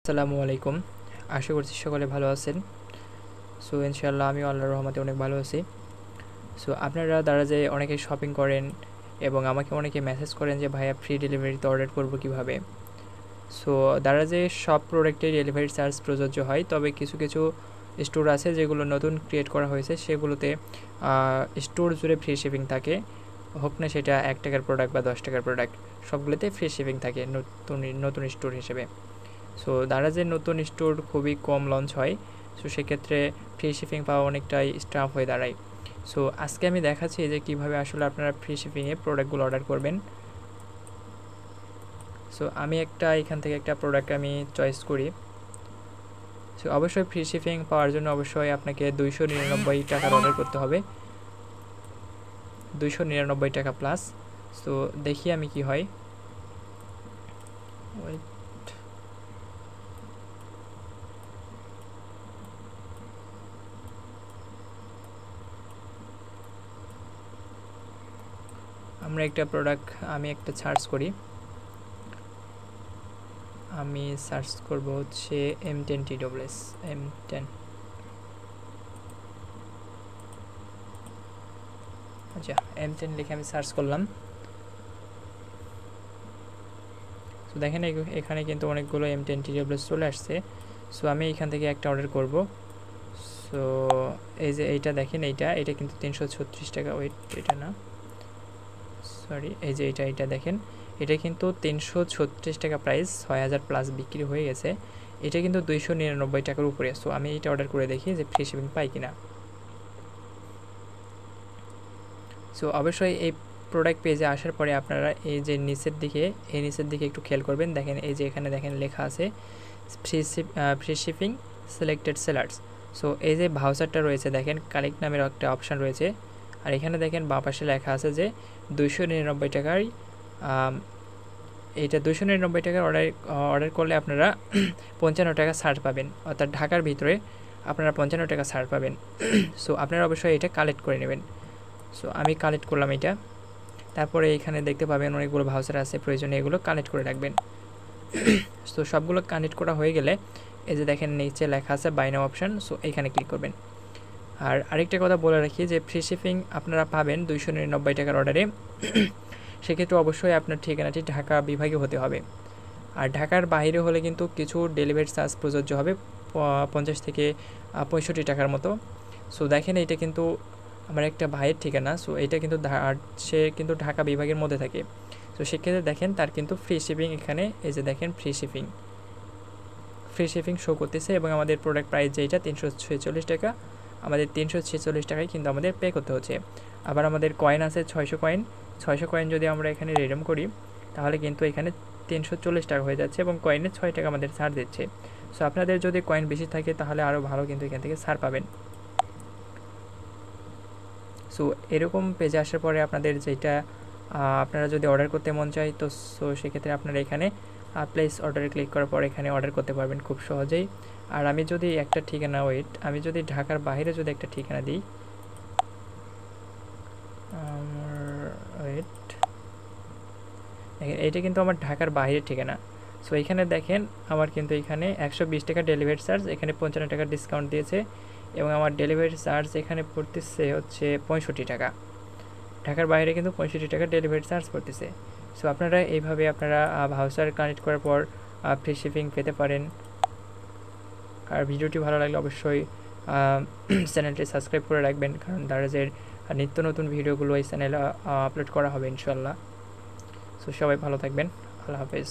আসসালামু আলাইকুম। আশা করছি সকলে ভালো আছেন। সো ইনশাআল্লাহ আমি আল্লাহর রহমতে অনেক ভালো আছি। সো আপনারা দারাজে অনেকে শপিং করেন এবং আমাকে অনেকে মেসেজ করেন যে ভাইয়া ফ্রি ডেলিভারিতে অর্ডার করব কিভাবে। সো দারাজে সব প্রোডাক্টে ডেলিভারি চার্জ প্রযোজ্য হয়, তবে কিছু কিছু স্টোর আছে যেগুলো নতুন ক্রিয়েট করা হয়েছে, সেগুলোতে স্টোর জুড়ে ফ্রি শিপিং থাকে, হোক না সেটা 1 টাকার প্রোডাক্ট বা 10 টাকার প্রোডাক্ট, সবগুলোতে ফ্রি শিপিং থাকে নতুন নতুন স্টোর হিসেবে। সো দারাজের নতুন স্টোর খুবই কম লঞ্চ হয়, সো সেক্ষেত্রে ফ্রি শিপিং পাওয়া অনেকটাই স্টাফ হয়ে দাঁড়ায়। সো আজকে আমি দেখাচ্ছি যে কীভাবে আসলে আপনারা ফ্রি শিপিংয়ে প্রোডাক্টগুলো অর্ডার করবেন। সো আমি এখান থেকে একটা প্রোডাক্ট আমি চয়েস করি। সো অবশ্যই ফ্রি শিপিং পাওয়ার জন্য অবশ্যই আপনাকে 299 টাকার অর্ডার করতে হবে, 299 টাকা প্লাস। সো দেখি আমি কি হয়। আমরা একটা প্রোডাক্ট আমি একটা সার্চ করি। আমি সার্চ করব হচ্ছে M10 TWS M10। আচ্ছা, M10 লিখে আমি সার্চ করলাম। সো দেখেন এখানে কিন্তু অনেকগুলো M10 TWS চলে আসছে। সো আমি এখান থেকে একটা অর্ডার করব। সো এই যে এইটা দেখেন, এটা কিন্তু 336 টাকা। ওয়েট, এটা না, সরি, এই যে এটা দেখেন, এটা কিন্তু 336 টাকা প্রাইস, 6000 প্লাস বিক্রি হয়ে গেছে। এটা কিন্তু 299 টাকার উপরে। সো আমি এটা অর্ডার করে দেখি যে ফ্রি শিপিং পাই কিনা। সো অবশ্যই এই প্রোডাক্ট পেজে আসার পরে আপনারা এই যে নিচের দিকে একটু খেয়াল করবেন। দেখেন এই যে এখানে দেখেন লেখা আছে free shipping selected sellers. So এই যে ভাউচারটা রয়েছে দেখেন, কালেক্ট নামের একটা অপশান রয়েছে, আর এখানে দেখেন বাঁ পাশে লেখা আছে যে 299 টাকায় এইটা 299 টাকার অর্ডার করলে আপনারা 55 টাকা ছাড় পাবেন, অর্থাৎ ঢাকার ভিতরে আপনারা 55 টাকা ছাড় পাবেন। সো আপনারা অবশ্যই এটা কালেক্ট করে নেবেন। সো আমি কালেক্ট করলাম এটা। তারপরে এখানে দেখতে পাবেন অনেকগুলো ভাউচার আছে, প্রয়োজনে এগুলো কালেক্ট করে রাখবেন। সো সবগুলো কানেক্ট করা হয়ে গেলে এই যে দেখেন নিচে লেখা আছে বাই নাও অপশান। সো এখানে ক্লিক করবেন। আর আরেকটা কথা বলে রাখি যে ফ্রি শিপিং আপনারা পাবেন 299 টাকার অর্ডারে। সেক্ষেত্রে অবশ্যই আপনার ঠিকানাটি ঢাকা বিভাগে হতে হবে। আর ঢাকার বাইরে হলে কিন্তু কিছু ডেলিভারি চার্জ প্রযোজ্য হবে, 50 থেকে 65 টাকার মতো। সো দেখেন এটা কিন্তু আমার একটা ভাইয়ের ঠিকানা। সো এটা কিন্তু সে কিন্তু ঢাকা বিভাগের মধ্যে থাকে। সো সেক্ষেত্রে দেখেন তার কিন্তু ফ্রি শিপিং, এখানে এই যে দেখেন ফ্রি শিপিং শো করতেছে, এবং আমাদের প্রোডাক্ট প্রাইস যেটা 346 টাকা, আমাদের 346 টাকায় কিন্তু আমাদের পে করতে হচ্ছে। আবার আমাদের কয়েন আছে 600 কয়েন। 600 কয়েন যদি আমরা এখানে রিডিম করি তাহলে কিন্তু এখানে 340 টাকা হয়ে যাচ্ছে, এবং কয়েনে 6 টাকা আমাদের ছাড় দিচ্ছে। সো আপনাদের যদি কয়েন বেশি থাকে তাহলে আরও ভালো, কিন্তু এখান থেকে ছাড় পাবেন। সো এরকম পেজে আসার পরে আপনাদের যেটা আপনারা যদি অর্ডার করতে মন চায়, তো সো সেক্ষেত্রে আপনারা এখানে প্লেস অর্ডারে ক্লিক করার পর এখানে অর্ডার করতে পারবেন খুব সহজেই। আর আমি যদি একটা ঠিকানা আমি যদি ঢাকার বাইরে যদি একটা ঠিকানা দিই, দেখেন এইটা কিন্তু আমার ঢাকার বাইরের ঠিকানা। সো এখানে দেখেন আমার কিন্তু এখানে 120 টাকা ডেলিভারি চার্জ, এখানে 55 টাকা ডিসকাউন্ট দিয়েছে, এবং আমার ডেলিভারি চার্জ এখানে পড়তেছে হচ্ছে 65 টাকা। ঢাকার বাইরে কিন্তু 65 টাকা ডেলিভারি চার্জ পড়তেছে। সো আপনারা এইভাবে আপনারা ভাউচার কানেক্ট করার পর ফ্রি শিপিং পেতে পারেন। আর ভিডিওটি ভালো লাগলে অবশ্যই চ্যানেলটি সাবস্ক্রাইব করে রাখবেন, কারণ দারাজের নিত্য নতুন ভিডিওগুলো এই চ্যানেলে আপলোড করা হবে ইনশাল্লাহ। সো সবাই ভালো থাকবেন। আল্লাহ হাফেজ।